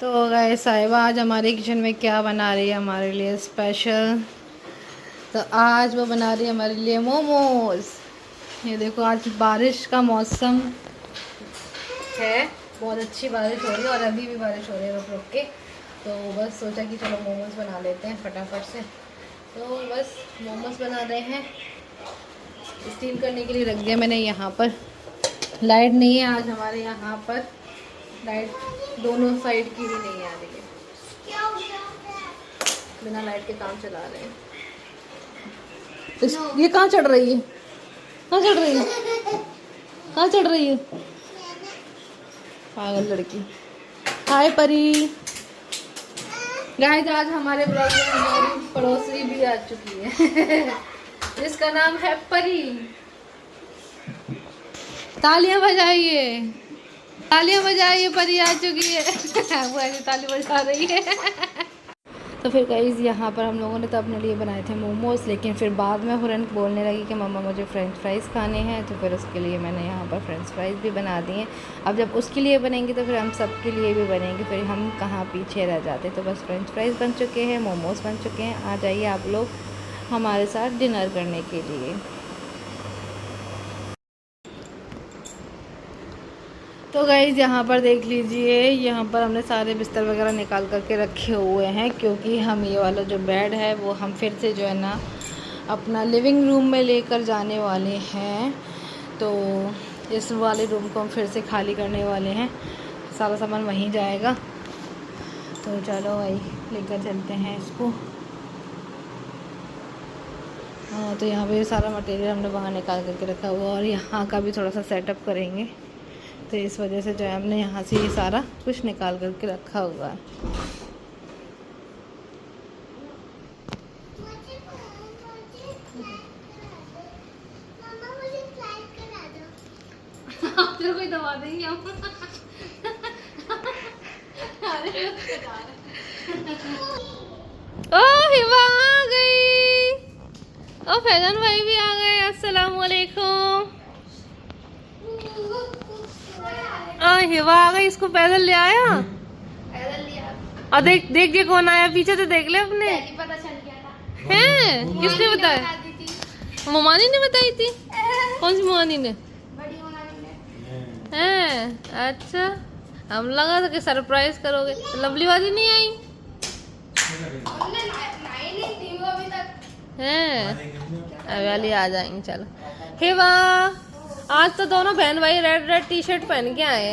तो गाइस साहिबा आज हमारे किचन में क्या बना रही है हमारे लिए स्पेशल। तो आज वो बना रही है हमारे लिए मोमोज। ये देखो आज बारिश का मौसम है, बहुत अच्छी बारिश हो रही है और अभी भी बारिश हो रही है रुक रुक के। तो बस सोचा कि चलो मोमोज बना लेते हैं फटाफट से। तो बस मोमोज बना रहे हैं। स्टीम करने के लिए रख दिया मैंने यहाँ पर। लाइट नहीं है आज हमारे यहाँ पर, लाइट दोनों साइड की भी नहीं आ रही है, बिना लाइट के काम चला रहे हैं। ये कहाँ चढ़ रही है, कहाँ चढ़ रही है, कहाँ चढ़ रही है पागल लड़की। हाय परी। गाइस आज हमारे ब्लॉग में हमारी पड़ोसी भी आ चुकी है जिसका नाम है परी। तालियां बजाइए, तालियां बजाइए, परी आ चुकी है वो ऐसी ताली बजा रही है तो फिर गाइस यहाँ पर हम लोगों ने तो अपने लिए बनाए थे मोमोज, लेकिन फिर बाद में हुरन बोलने लगी कि मम्मा मुझे फ्रेंच फ्राइज़ खाने हैं, तो फिर उसके लिए मैंने यहाँ पर फ्रेंच फ्राइज़ भी बना दिए। अब जब उसके लिए बनेंगे तो फिर हम सब के लिए भी बनेंगे, फिर हम कहाँ पीछे रह जाते। तो बस फ्रेंच फ्राइज़ बन चुके हैं, मोमोज़ बन चुके हैं। आ जाइए आप लोग हमारे साथ डिनर करने के लिए। तो गाइज़ यहाँ पर देख लीजिए, यहाँ पर हमने सारे बिस्तर वगैरह निकाल करके रखे हुए हैं, क्योंकि हम ये वाला जो बेड है वो हम फिर से जो है ना अपना लिविंग रूम में लेकर जाने वाले हैं। तो इस वाले रूम को हम फिर से खाली करने वाले हैं, सारा सामान वहीं जाएगा। तो चलो भाई लेकर चलते हैं इसको। हाँ तो यहाँ पे सारा मटेरियल हमने बाहर निकाल करके रखा हुआ और यहाँ का भी थोड़ा सा सेटअप करेंगे, तो इस वजह से जो है हमने यहाँ से ये सारा कुछ निकाल करके रखा हुआ है। तेरे कोई दबा देंगे हम ओ हिवा आ गई, ओ फैजान भाई भी आ गए। अस्सलाम वालेकुम। हिवा आ गई, इसको पैदल ले आया। और देख देख के कौन आया पीछे, तो देख ले अपने। पता चल गया था। हैं किसने बताया? मोमानी ने बताई थी। कौन सी मोमानी ने? बड़ी मोमानी ने। हैं अच्छा, हम लगा था कि सरप्राइज करोगे। लवली बाजी नहीं आई हैं, अभी वाली आ जाएंगे। चलो हिवा, आज तो दोनों बहन भाई रेड रेड टी शर्ट पहन के आए।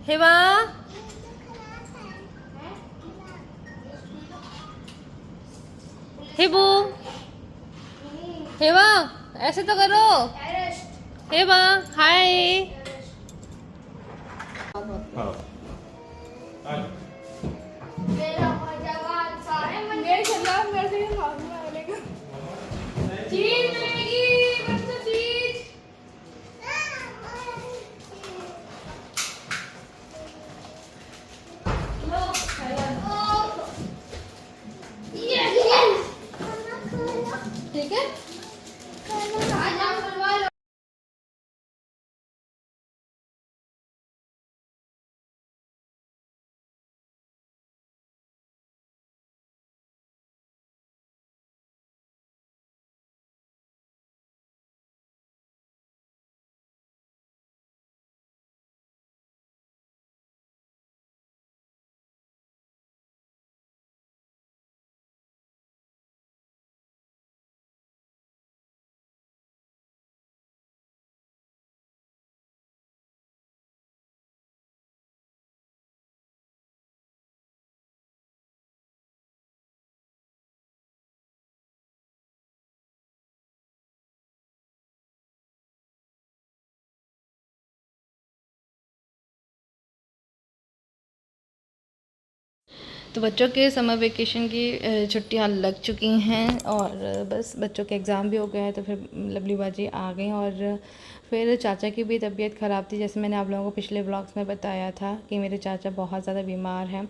हिवा हिबू, हिवा ऐसे तो करो। हिवा हाय। चीज मिलेगी बच्चों, चीज। ठीक है तो बच्चों के समर वेकेशन की छुट्टियां लग चुकी हैं और बस बच्चों के एग्ज़ाम भी हो गए हैं। तो फिर लवली बाजी आ गई और फिर चाचा की भी तबीयत ख़राब थी, जैसे मैंने आप लोगों को पिछले ब्लॉग्स में बताया था कि मेरे चाचा बहुत ज़्यादा बीमार हैं।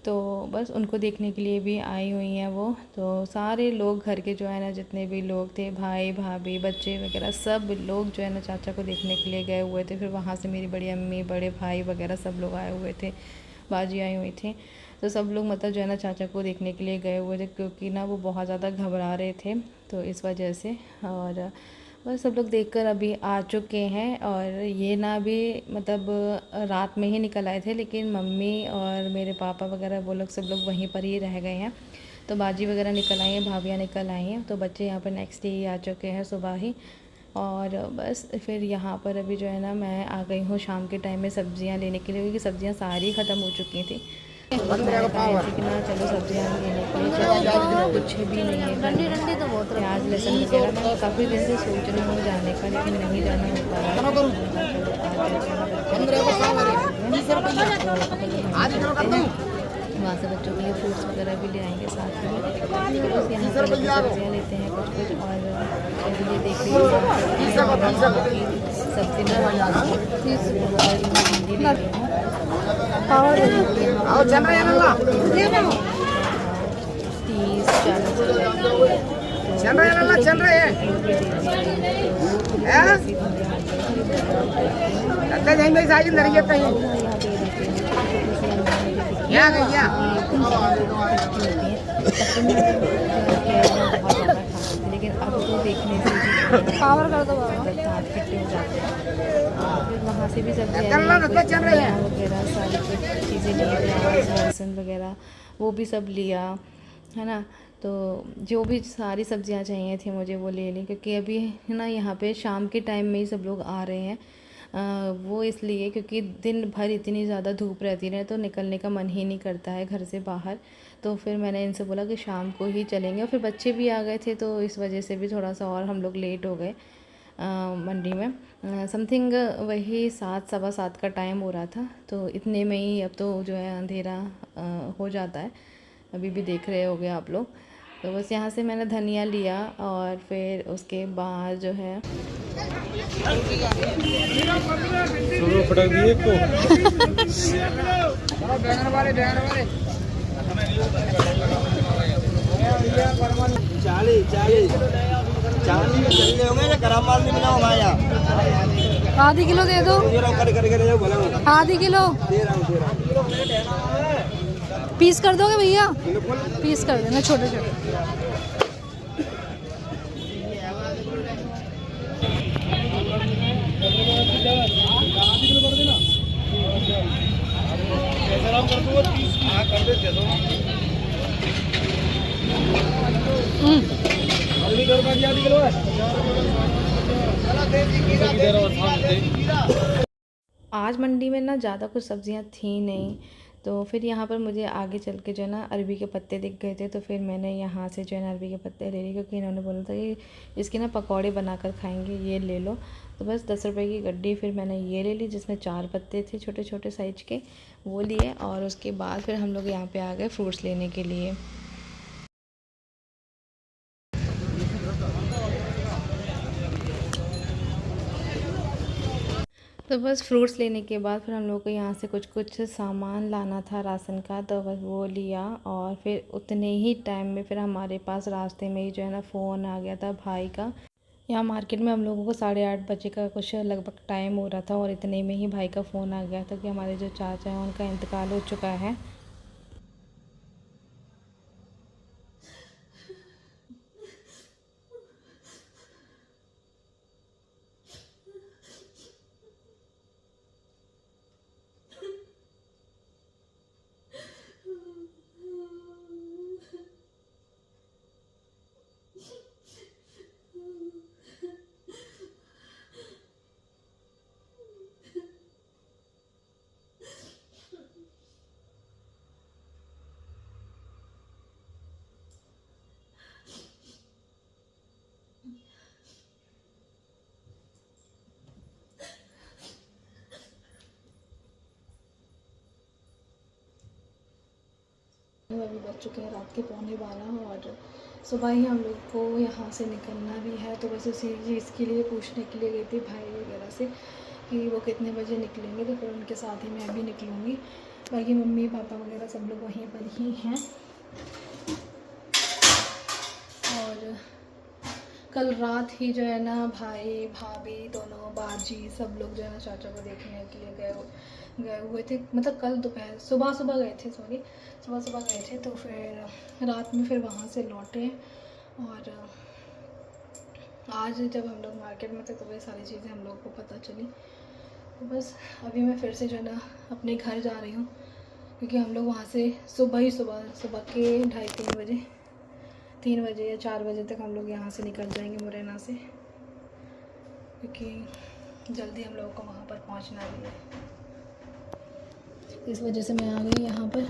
तो बस उनको देखने के लिए भी आई हुई हैं वो। तो सारे लोग घर के जो है ना, जितने भी लोग थे, भाई भाभी बच्चे वगैरह, सब लोग जो है ना चाचा को देखने के लिए गए हुए थे। फिर वहाँ से मेरी बड़ी अम्मी, बड़े भाई वगैरह सब लोग आए हुए थे। बाजी आई हुई थी, तो सब लोग मतलब जो है ना चाचा को देखने के लिए गए हुए थे, क्योंकि ना वो बहुत ज़्यादा घबरा रहे थे, तो इस वजह से। और बस सब लोग देखकर अभी आ चुके हैं। और ये ना अभी मतलब रात में ही निकल आए थे, लेकिन मम्मी और मेरे पापा वगैरह वो लोग सब लोग वहीं पर ही रह गए हैं। तो बाजी वगैरह निकल आई हैं, भाभियाँ निकल आई हैं, तो बच्चे यहाँ पर नेक्स्ट डे ही आ चुके हैं सुबह ही। और बस फिर यहाँ पर अभी जो है ना मैं आ गई हूँ शाम के टाइम में सब्जियाँ लेने के लिए, क्योंकि सब्जियाँ सारी ख़त्म हो चुकी थी। मैंने कहा ऐसे कि ना चलो सब्जियाँ लेने के लिए, कुछ भी नहीं है, डंडी तो बहुत प्याज लहसुन वगैरह। मैं काफ़ी दिन से सोच रही हूँ जाने का, लेकिन नहीं जाना हो पा रहा है। वहाँ से बच्चों के लिए फ्रूट्स वगैरह भी ले आएंगे साथ में। तो बस यहाँ पर सब्जियाँ लेते हैं कुछ कुछ। और ये देख लीजिए सब्जी में भिंडी ले रही हूँ, और 30-40 लेकिन अब तो देखने से पावर कर दो दांत खट्टे हो जाते हैं। फिर वहाँ से भी सब्जियाँ वगैरह सारी कुछ चीज़ें ली, प्याज लहसुन वगैरह वो भी सब लिया है ना। तो जो भी सारी सब्जियां चाहिए थी मुझे वो ले ली, क्योंकि अभी है ना यहाँ पे शाम के टाइम में ही सब लोग आ रहे हैं। वो इसलिए क्योंकि दिन भर इतनी ज़्यादा धूप रहती है तो निकलने का मन ही नहीं करता है घर से बाहर। तो फिर मैंने इनसे बोला कि शाम को ही चलेंगे, और फिर बच्चे भी आ गए थे, तो इस वजह से भी थोड़ा सा और हम लोग लेट हो गए मंडी में। समथिंग वही 7-7:15 का टाइम हो रहा था, तो इतने में ही अब तो जो है अंधेरा हो जाता है। अभी भी देख रहे होगे आप लोग। तो बस यहाँ से मैंने धनिया लिया, और फिर उसके बाद जो है आधी किलो दे दो, आधी किलो पीस कर दोगे भैया? पीस कर देना छोटे छोटे। आज मंडी में ना ज़्यादा कुछ सब्जियां थी नहीं, तो फिर यहाँ पर मुझे आगे चल के जो है ना अरबी के पत्ते दिख गए थे, तो फिर मैंने यहाँ से जो है ना अरबी के पत्ते ले लिए, क्योंकि इन्होंने बोला था कि इसके ना पकौड़े बनाकर खाएंगे, ये ले लो। तो बस 10 रुपये की गड्डी फिर मैंने ये ले ली, जिसमें 4 पत्ते थे छोटे छोटे साइज़ के, वो लिए। और उसके बाद फिर हम लोग यहाँ पर आ गए फ्रूट्स लेने के लिए। तो बस फ्रूट्स लेने के बाद फिर हम लोग को यहाँ से कुछ कुछ सामान लाना था राशन का, तो बस वो लिया। और फिर उतने ही टाइम में फिर हमारे पास रास्ते में ही जो है ना फ़ोन आ गया था भाई का। यहाँ मार्केट में हम लोगों को 8:30 बजे का कुछ लगभग टाइम हो रहा था, और इतने में ही भाई का फ़ोन आ गया था कि हमारे जो चाचा हैं उनका इंतकाल हो चुका है। अभी बज चुके हैं रात के 11:15, और सुबह ही हम लोग को यहाँ से निकलना भी है। तो बस उसी चीज़ के लिए पूछने के लिए गई थी भाई वगैरह से कि वो कितने बजे निकलेंगे, तो फिर उनके साथ ही मैं भी निकलूँगी। बाकी मम्मी पापा वगैरह सब लोग वहीं पर ही हैं। और कल रात ही जो है ना भाई भाभी दोनों बाजी सब लोग जो है ना चाचा को देखने के लिए गए गए हुए थे, मतलब कल दोपहर सुबह सुबह गए थे, सॉरी सुबह सुबह गए थे। तो फिर रात में फिर वहाँ से लौटे। और आज जब हम लोग मार्केट में थे तो वही सारी चीज़ें हम लोग को पता चली। तो बस अभी मैं फिर से जो है ना अपने घर जा रही हूँ, क्योंकि हम लोग वहाँ से सुबह के 2:30 3 बजे या 4 बजे तक हम लोग यहाँ से निकल जाएंगे मुरैना से, क्योंकि जल्दी हम लोगों को वहाँ पर पहुँचना भी है। इस वजह से मैं आ गई यहाँ पर।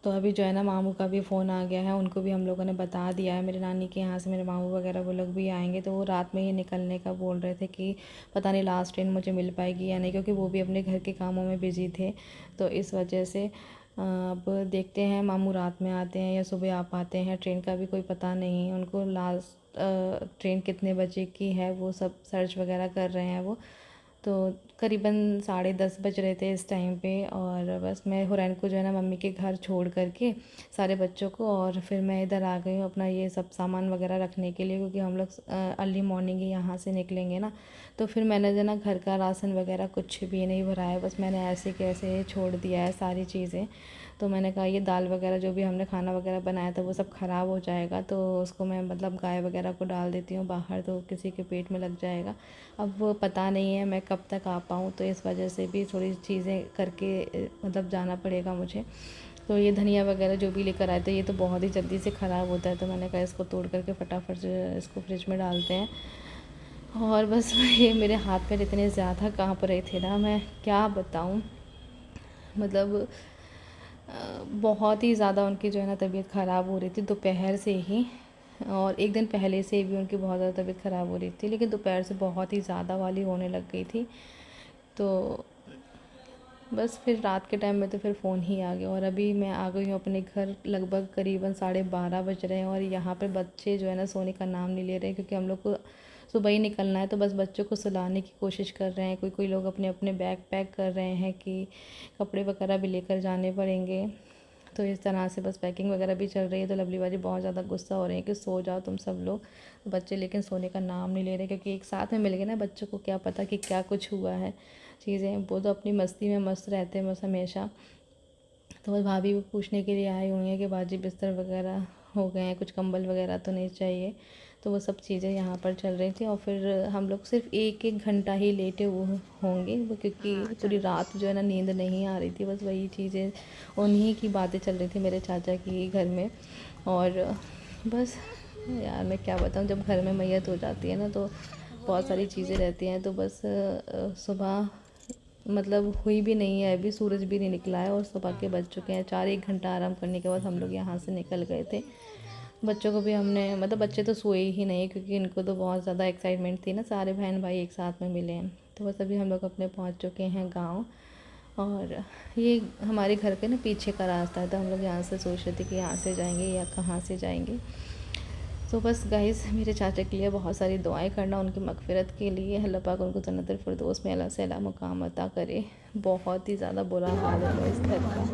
तो अभी जो है ना मामू का भी फ़ोन आ गया है, उनको भी हम लोगों ने बता दिया है। मेरे नानी के यहाँ से मेरे मामू वगैरह वो लोग भी आएंगे, तो वो रात में ही निकलने का बोल रहे थे कि पता नहीं लास्ट ट्रेन मुझे मिल पाएगी या नहीं, क्योंकि वो भी अपने घर के कामों में बिज़ी थे। तो इस वजह से अब देखते हैं मामू रात में आते हैं या सुबह आ पाते हैं। ट्रेन का भी कोई पता नहीं, उनको लास्ट ट्रेन कितने बजे की है वो सब सर्च वगैरह कर रहे हैं वो। तो करीबन 10:30 बज रहे थे इस टाइम पे। और बस मैं हुरैन को जो है ना मम्मी के घर छोड़ करके सारे बच्चों को, और फिर मैं इधर आ गई हूँ अपना ये सब सामान वगैरह रखने के लिए, क्योंकि हम लोग अर्ली मॉर्निंग ही यहाँ से निकलेंगे ना। तो फिर मैंने जो ना घर का राशन वगैरह कुछ भी नहीं भरा है, बस मैंने ऐसे कैसे छोड़ दिया है सारी चीज़ें। तो मैंने कहा ये दाल वगैरह जो भी हमने खाना वगैरह बनाया था वो सब ख़राब हो जाएगा, तो उसको मैं मतलब गाय वगैरह को डाल देती हूँ बाहर, तो किसी के पेट में लग जाएगा। अब वो पता नहीं है मैं कब तक आ पाऊँ, तो इस वजह से भी थोड़ी चीज़ें करके मतलब जाना पड़ेगा मुझे। तो ये धनिया वगैरह जो भी लेकर आए थे ये तो बहुत ही जल्दी से ख़राब होता है, तो मैंने कहा इसको तोड़ करके फटाफट से इसको फ्रिज में डालते हैं। और बस ये मेरे हाथ पैर इतने ज़्यादा काँप रहे थे ना, मैं क्या बताऊँ। मतलब बहुत ही ज़्यादा उनकी जो है ना तबीयत ख़राब हो रही थी दोपहर से ही, और एक दिन पहले से भी उनकी बहुत ज़्यादा तबीयत ख़राब हो रही थी, लेकिन दोपहर से बहुत ही ज़्यादा वाली होने लग गई थी। तो बस फिर रात के टाइम में तो फिर फ़ोन ही आ गया। और अभी मैं आ गई हूँ अपने घर, लगभग करीबन 12:30 बज रहे हैं, और यहाँ पे बच्चे जो है ना सोने का नाम नहीं ले रहे, क्योंकि हम लोग को सुबह ही निकलना है। तो बस बच्चों को सुलाने की कोशिश कर रहे हैं, कोई लोग अपने अपने बैग पैक कर रहे हैं कि कपड़े वगैरह भी लेकर जाने पड़ेंगे। तो इस तरह से बस पैकिंग वगैरह भी चल रही है। तो लवली बाजी बहुत ज़्यादा गुस्सा हो रहे हैं कि सो जाओ तुम सब लोग। तो बच्चे लेकिन सोने का नाम नहीं ले रहे, क्योंकि एक साथ में मिल गए ना, बच्चों को क्या पता कि क्या कुछ हुआ है चीज़ें, वो तो अपनी मस्ती में मस्त रहते हैं बस हमेशा। तो बस भाभी भी पूछने के लिए आई हुई हैं कि बाजी बिस्तर वगैरह हो गए हैं, कुछ कंबल वगैरह तो नहीं चाहिए। तो वो सब चीज़ें यहाँ पर चल रही थी। और फिर हम लोग सिर्फ 1-1 घंटा ही लेटे हुए होंगे, वो क्योंकि पूरी रात जो है ना नींद नहीं आ रही थी। बस वही चीज़ें, उन्हीं की बातें चल रही थी मेरे चाचा की घर में। और बस यार मैं क्या बताऊँ, जब घर में मैयत हो जाती है ना तो बहुत सारी चीज़ें रहती हैं। तो बस सुबह मतलब हुई भी नहीं है, अभी सूरज भी नहीं निकला है और सुबह के बज चुके हैं 4। 1 घंटा आराम करने के बाद हम लोग यहाँ से निकल गए थे। बच्चों को भी हमने, मतलब बच्चे तो सोए ही नहीं, क्योंकि इनको तो बहुत ज़्यादा एक्साइटमेंट थी ना, सारे बहन भाई एक साथ में मिले हैं। तो बस अभी हम लोग अपने पहुँच चुके हैं गाँव। और ये हमारे घर के ना पीछे का रास्ता है, तो हम लोग यहाँ से सोच रहे थे कि यहाँ से जाएंगे या कहाँ से जाएंगे। तो बस गाइस मेरे चाचा के लिए बहुत सारी दुआएं करना, उनकी मगफिरत के लिए। अल्लाह पाक उनको जन्नतुल फिरदौस में अला से अला मुकाम अता करे। बहुत ही ज़्यादा बुरा हाल है इस घर का।